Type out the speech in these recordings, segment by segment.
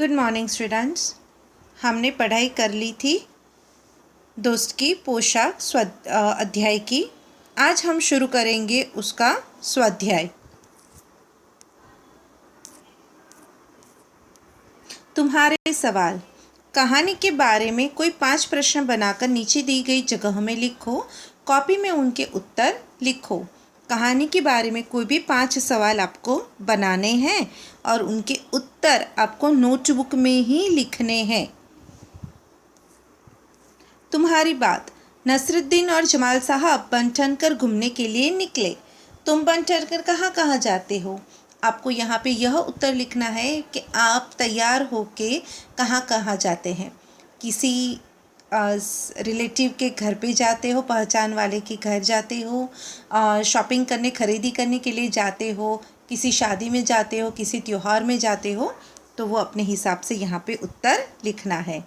Good morning students. हमने पढ़ाई कर ली थी दोस्त की पोशाक अध्याय की। आज हम शुरू करेंगे उसका स्वाध्याय। तुम्हारे सवाल। कहानी के बारे में कोई 5 प्रश्न बनाकर नीचे दी गई जगह में लिखो। कॉपी में उनके उत्तर लिखो। कहानी के बारे में कोई भी 5 सवाल आपको बनाने हैं और उनके उत्तर आपको नोटबुक में ही लिखने हैं। तुम्हारी बात। नसरुद्दीन और जमाल साहब बन ठन कर घूमने के लिए निकले। तुम बन ठन कर कहाँ कहाँ जाते हो? आपको यहाँ पे यह उत्तर लिखना है कि आप तैयार होके कहाँ कहाँ जाते हैं। किसी रिलेटिव के घर पे जाते हो, पहचान वाले के घर जाते हो, शॉपिंग करने खरीदी करने के लिए जाते हो, किसी शादी में जाते हो, किसी त्योहार में जाते हो, तो वो अपने हिसाब से यहाँ पे उत्तर लिखना है।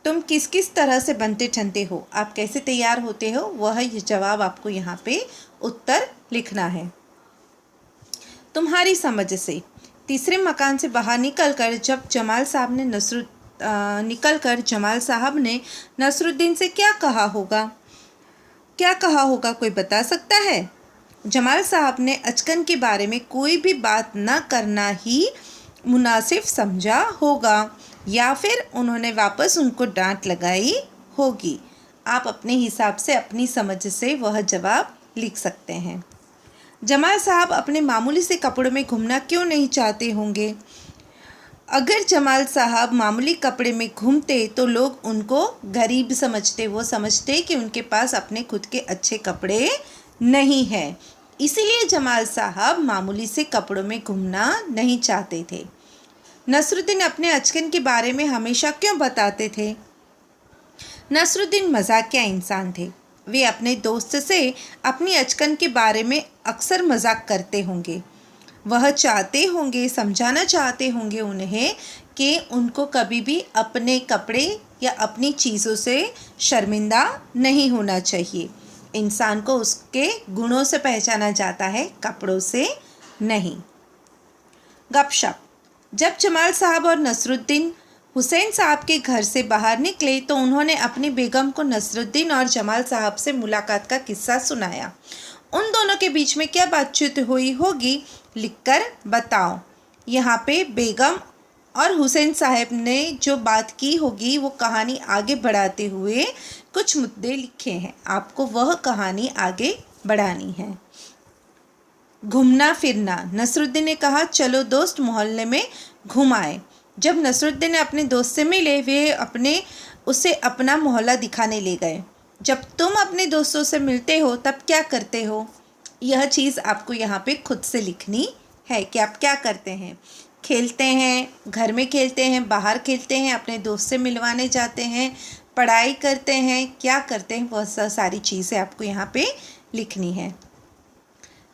तुम किस किस तरह से बनते ठनते हो, आप कैसे तैयार होते हो, वह जवाब आपको यहाँ पे उत्तर लिखना है। तुम्हारी समझ से। तीसरे मकान से बाहर निकलकर जमाल साहब ने नसरुद्दीन से क्या कहा होगा कोई बता सकता है? जमाल साहब ने अचकन के बारे में कोई भी बात न करना ही मुनासिब समझा होगा, या फिर उन्होंने वापस उनको डांट लगाई होगी। आप अपने हिसाब से अपनी समझ से वह जवाब लिख सकते हैं। जमाल साहब अपने मामूली से कपड़ों में घूमना क्यों नहीं चाहते होंगे? अगर जमाल साहब मामूली कपड़े में घूमते तो लोग उनको गरीब समझते। वो समझते कि उनके पास अपने खुद के अच्छे कपड़े नहीं हैं। इसीलिए जमाल साहब मामूली से कपड़ों में घूमना नहीं चाहते थे। नसरुद्दीन अपने अचकन के बारे में हमेशा क्यों बताते थे? नसरुद्दीन मजाकिया इंसान थे। वे अपने दोस्त से अपनी अचकन के बारे में अक्सर मजाक करते होंगे। वह चाहते होंगे, समझाना चाहते होंगे उन्हें कि उनको कभी भी अपने कपड़े या अपनी चीज़ों से शर्मिंदा नहीं होना चाहिए। इंसान को उसके गुणों से पहचाना जाता है, कपड़ों से नहीं। गपशप। जब जमाल साहब और नसरुद्दीन हुसैन साहब के घर से बाहर निकले तो उन्होंने अपनी बेगम को नसरुद्दीन और जमाल साहब से मुलाकात का किस्सा सुनाया। उन दोनों के बीच में क्या बातचीत हुई होगी, लिखकर बताओ। यहाँ पे बेगम और हुसैन साहब ने जो बात की होगी वो कहानी आगे बढ़ाते हुए कुछ मुद्दे लिखे हैं। आपको वह कहानी आगे बढ़ानी है। घूमना फिरना। नसरुद्दीन ने कहा, चलो दोस्त मोहल्ले में घूम आए। जब नसरुद्दीन ने अपने दोस्त से मिले, वे उसे अपना मोहल्ला दिखाने ले गए। जब तुम अपने दोस्तों से मिलते हो तब क्या करते हो? यह चीज़ आपको यहाँ पे खुद से लिखनी है कि आप क्या करते हैं। खेलते हैं, घर में खेलते हैं, बाहर खेलते हैं, अपने दोस्त से मिलवाने जाते हैं, पढ़ाई करते हैं, क्या करते हैं, वह सारी चीज़ें आपको यहाँ पे लिखनी है।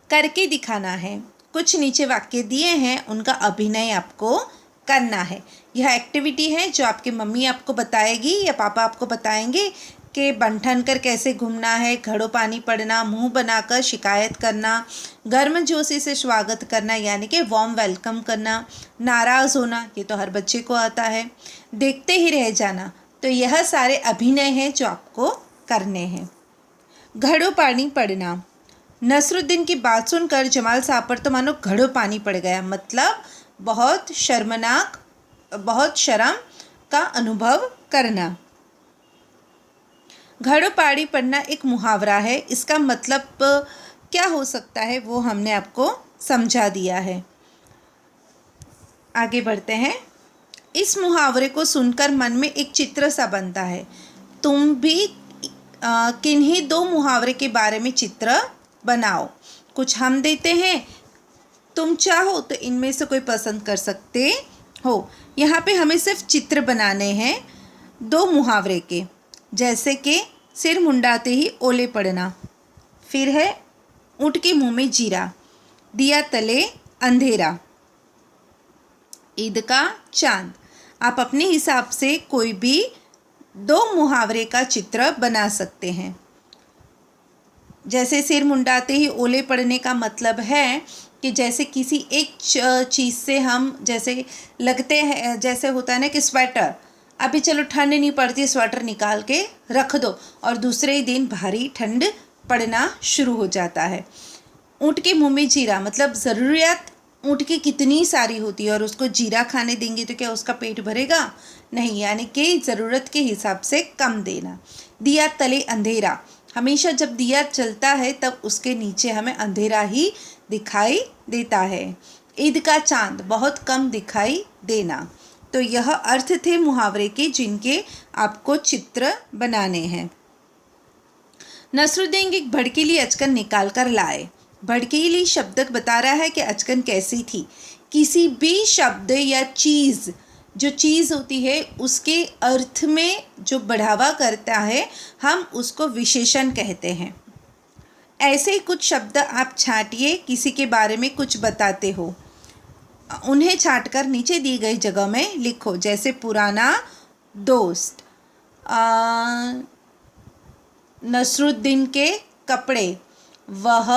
करके दिखाना है। कुछ नीचे वाक्य दिए हैं, उनका अभिनय आपको करना है। यह एक्टिविटी है जो आपकी मम्मी आपको बताएगी या पापा आपको बताएंगे कि बंठन कर कैसे घूमना है, घड़ों पानी पड़ना, मुंह बनाकर शिकायत करना, गर्मजोशी से स्वागत करना यानी कि वार्म वेलकम करना, नाराज़ होना, ये तो हर बच्चे को आता है, देखते ही रह जाना। तो यह सारे अभिनय हैं जो आपको करने हैं। घड़ों पानी पड़ना। नसरुद्दीन की बात सुनकर जमाल साहब पर तो मानो घड़ों पानी पड़ गया। मतलब बहुत शर्म का अनुभव करना। घड़ों पानी पड़ना एक मुहावरा है। इसका मतलब क्या हो सकता है वो हमने आपको समझा दिया है। आगे बढ़ते हैं। इस मुहावरे को सुनकर मन में एक चित्र सा बनता है। तुम भी किन्हीं 2 मुहावरे के बारे में चित्र बनाओ। कुछ हम देते हैं, तुम चाहो तो इनमें से कोई पसंद कर सकते हो। यहाँ पे हमें सिर्फ चित्र बनाने हैं 2 मुहावरे के, जैसे कि सिर मुंडाते ही ओले पड़ना, फिर है ऊँट के मुंह में जीरा, दिया तले अंधेरा, ईद का चांद। आप अपने हिसाब से कोई भी 2 मुहावरे का चित्र बना सकते हैं। जैसे सिर मुंडाते ही ओले पड़ने का मतलब है कि जैसे किसी एक चीज़ से हम जैसे लगते हैं, जैसे होता है ना कि स्वेटर, अभी चलो ठंड नहीं पड़ती, स्वेटर निकाल के रख दो और दूसरे ही दिन भारी ठंड पड़ना शुरू हो जाता है। ऊँट के मुंह में जीरा, मतलब ज़रूरियात ऊँट की कितनी सारी होती है और उसको जीरा खाने देंगे तो क्या उसका पेट भरेगा? नहीं, यानी कि ज़रूरत के हिसाब से कम देना। दिया तले अंधेरा, हमेशा जब दिया जलता है तब उसके नीचे हमें अंधेरा ही दिखाई देता है। ईद का चांद, बहुत कम दिखाई देना। तो यह अर्थ थे मुहावरे के जिनके आपको चित्र बनाने हैं। नसरुद्दीन एक भड़कीली अचकन निकाल कर लाए। भड़कीली शब्द बता रहा है कि अचकन कैसी थी। किसी भी शब्द या चीज़, जो चीज़ होती है उसके अर्थ में जो बढ़ावा करता है हम उसको विशेषण कहते हैं। ऐसे ही कुछ शब्द आप छांटिए, किसी के बारे में कुछ बताते हो, उन्हें छांटकर नीचे दी गई जगह में लिखो। जैसे पुराना दोस्त, नसरुद्दीन के कपड़े, वह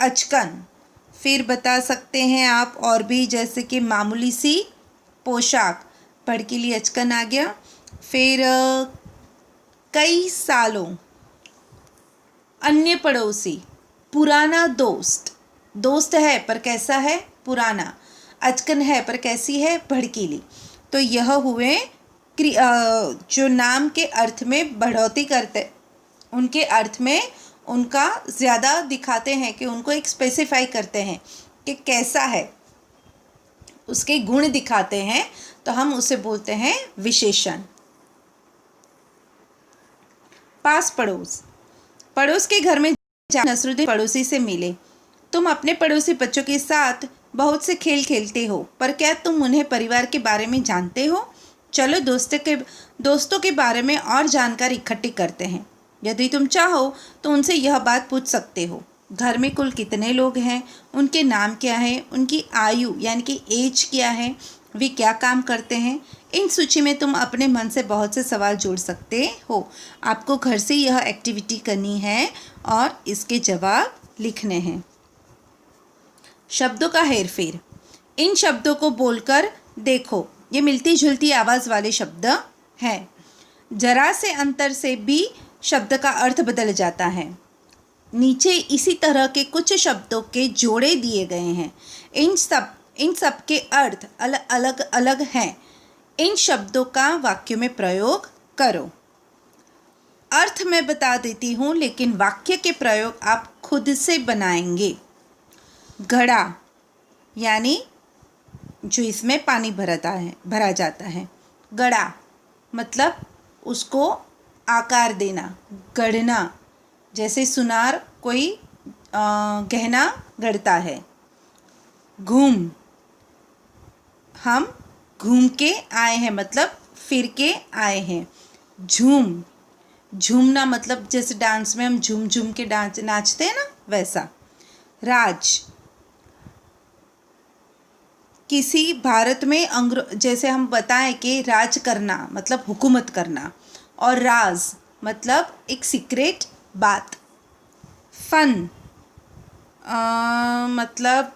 अचकन। फिर बता सकते हैं आप और भी, जैसे कि मामूली सी पोशाक, भड़कीली अचकन आ गया। फिर कई सालों, अन्य पड़ोसी, पुराना दोस्त, दोस्त है पर कैसा है? पुराना। अचकन है पर कैसी है? भड़कीली। तो यह हुए जो नाम के अर्थ में बढ़ोतरी करते, उनके अर्थ में उनका ज़्यादा दिखाते हैं, कि उनको एक स्पेसिफाई करते हैं कि कैसा है, उसके गुण दिखाते हैं, तो हम उसे बोलते हैं विशेषण। पास पड़ोस, पड़ोस के घर में नसरुद्दीन पड़ोसी से मिले। तुम अपने पड़ोसी बच्चों के साथ बहुत से खेल खेलते हो, पर क्या तुम उन्हें परिवार के बारे में जानते हो? चलो दोस्तों के बारे में और जानकारी इकट्ठी करते हैं। यदि तुम चाहो तो उनसे यह बात पूछ सकते हो, घर में कुल कितने लोग हैं, उनके नाम क्या है, उनकी आयु यानी कि एज क्या है, वे क्या काम करते हैं। इन सूची में तुम अपने मन से बहुत से सवाल जोड़ सकते हो। आपको घर से यह एक्टिविटी करनी है और इसके जवाब लिखने हैं। शब्दों का हेरफेर, इन शब्दों को बोलकर देखो, ये मिलती जुलती आवाज़ वाले शब्द हैं। जरा से अंतर से भी शब्द का अर्थ बदल जाता है। नीचे इसी तरह के कुछ शब्दों के जोड़े दिए गए हैं। इन सब के अर्थ अलग हैं। इन शब्दों का वाक्य में प्रयोग करो। अर्थ मैं बता देती हूँ, लेकिन वाक्य के प्रयोग आप खुद से बनाएंगे। घड़ा यानी जो इसमें पानी भरा जाता है। गड़ा मतलब उसको आकार देना, गढ़ना, जैसे सुनार कोई गहना गढ़ता है। घूम, हम घूम के आए हैं, मतलब फिर के आए हैं। झूम, झूमना मतलब जैसे डांस में हम झूम झूम के नाचते हैं ना, वैसा। राज, किसी भारत में जैसे हम बताएं कि राज करना मतलब हुकूमत करना, और राज मतलब एक सीक्रेट बात। फन मतलब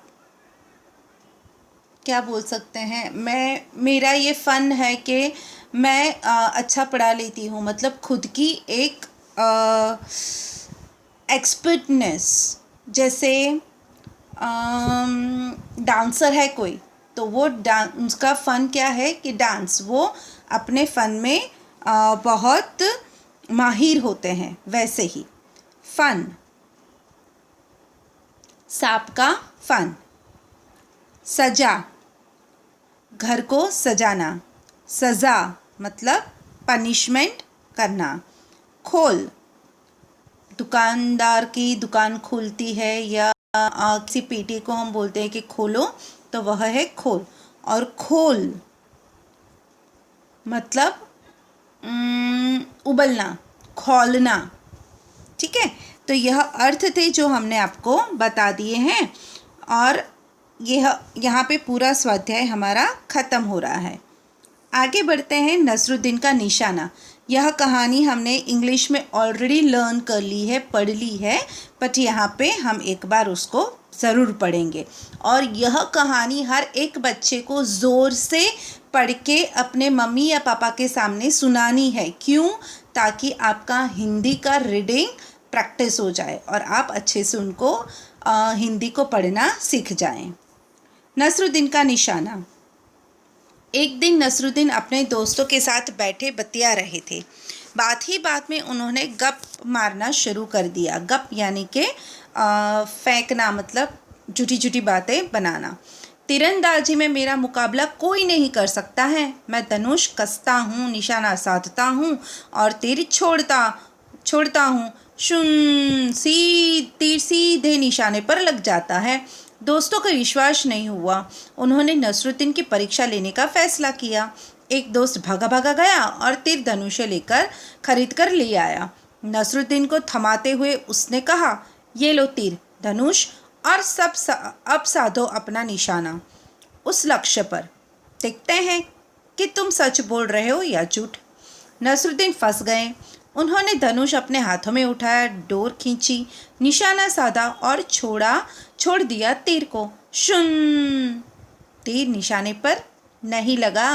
क्या बोल सकते हैं, मेरा ये फ़न है कि मैं अच्छा पढ़ा लेती हूँ, मतलब खुद की एक एक्सपर्टनेस। जैसे डांसर है कोई, तो वो उसका फ़न क्या है कि डांस, वो अपने फ़न में बहुत माहिर होते हैं, वैसे ही फ़न। सांप का फ़न। सजा, घर को सजाना। सज़ा मतलब पनिशमेंट करना। खोल, दुकानदार की दुकान खुलती है, या किसी पेटी को हम बोलते हैं कि खोलो, तो वह है खोल। और खोल मतलब उबलना, खौलना। ठीक है, तो यह अर्थ थे जो हमने आपको बता दिए हैं, और यह यहाँ पे पूरा स्वाध्याय हमारा ख़त्म हो रहा है। आगे बढ़ते हैं। नसरुद्दीन का निशाना, यह कहानी हमने इंग्लिश में ऑलरेडी लर्न कर ली है, पढ़ ली है, बट यहाँ पे हम एक बार उसको ज़रूर पढ़ेंगे। और यह कहानी हर एक बच्चे को ज़ोर से पढ़ के अपने मम्मी या पापा के सामने सुनानी है। क्यों? ताकि आपका हिंदी का रीडिंग प्रैक्टिस हो जाए और आप अच्छे से उनको हिंदी को पढ़ना सीख जाएं। नसरुद्दीन का निशाना। एक दिन नसरुद्दीन अपने दोस्तों के साथ बैठे बतिया रहे थे। बात ही बात में उन्होंने गप मारना शुरू कर दिया। गप यानी कि फेंकना, मतलब झूठी झूठी बातें बनाना। तीरंदाजी में मेरा मुकाबला कोई नहीं कर सकता है। मैं धनुष कसता हूँ, निशाना साधता हूँ और तीर छोड़ता हूँ। तीर सीधे निशाने पर लग जाता है। दोस्तों को विश्वास नहीं हुआ। उन्होंने नसरुद्दीन की परीक्षा लेने का फैसला किया। एक दोस्त भागा भागा गया और तीर धनुष लेकर खरीद कर ले आया। नसरुद्दीन को थमाते हुए उसने कहा, ये लो तीर धनुष और अब साधो अपना निशाना उस लक्ष्य पर। देखते हैं कि तुम सच बोल रहे हो या झूठ। नसरुद्दीन फंस गए। उन्होंने धनुष अपने हाथों में उठाया, डोर खींची, निशाना साधा और छोड़ दिया तीर को। शुन! तीर निशाने पर नहीं लगा,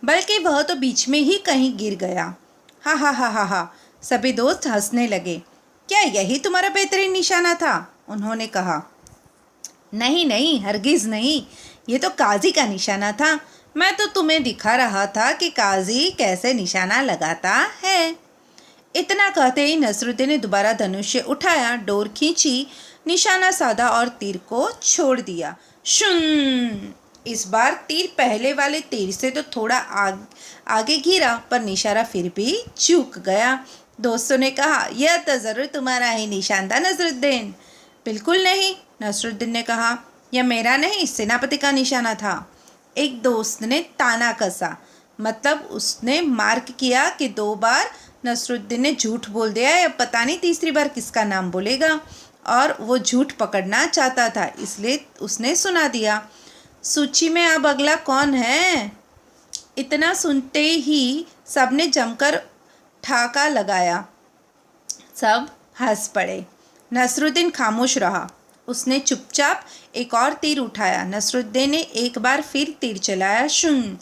बल्कि वह तो बीच में ही कहीं गिर गया। हा हा हा हा हा! सभी दोस्त हंसने लगे। क्या यही तुम्हारा बेहतरीन निशाना था? उन्होंने कहा। नहीं नहीं, हरगिज़ नहीं, ये तो काजी का निशाना था। मैं तो तुम्हें दिखा रहा था कि काजी कैसे निशाना लगाता है। इतना कहते ही नसरुद्दीन ने दोबारा धनुष उठाया, डोर खींची, निशाना साधा और तीर को छोड़ दिया। शुन! इस बार तीर पहले वाले तीर से तो थोड़ा आगे गिरा, पर निशाना फिर भी चूक गया। दोस्तों ने कहा, यह तो ज़रूर तुम्हारा ही निशान था नसरुद्दीन। बिल्कुल नहीं, नसरुद्दीन ने कहा, यह मेरा नहीं, सेनापति का निशाना था। एक दोस्त ने ताना कसा, मतलब उसने मार्क किया कि 2 बार नसरुद्दीन ने झूठ बोल दिया है। अब पता नहीं तीसरी बार किसका नाम बोलेगा, और वो झूठ पकड़ना चाहता था, इसलिए उसने सुना दिया। सूची में अब अगला कौन है? इतना सुनते ही सबने जमकर ठाका लगाया। सब हंस पड़े। नसरुद्दीन खामोश रहा। उसने चुपचाप एक और तीर उठाया। नसरुद्दीन ने एक बार फिर तीर चलाया। शुन!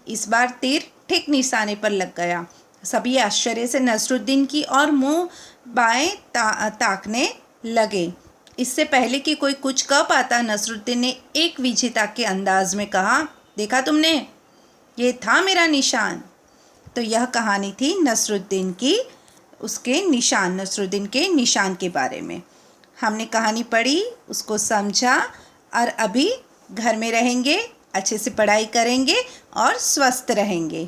इस बार तीर ठीक निशाने पर लग गया। सभी आश्चर्य से नसरुद्दीन की और मुंह बाएं ताकने लगे। इससे पहले कि कोई कुछ कह पाता, नसरुद्दीन ने एक विजेता के अंदाज में कहा, देखा तुमने, ये था मेरा निशान। तो यह कहानी थी नसरुद्दीन की, नसरुद्दीन के निशान के बारे में। हमने कहानी पढ़ी, उसको समझा, और अभी घर में रहेंगे, अच्छे से पढ़ाई करेंगे और स्वस्थ रहेंगे।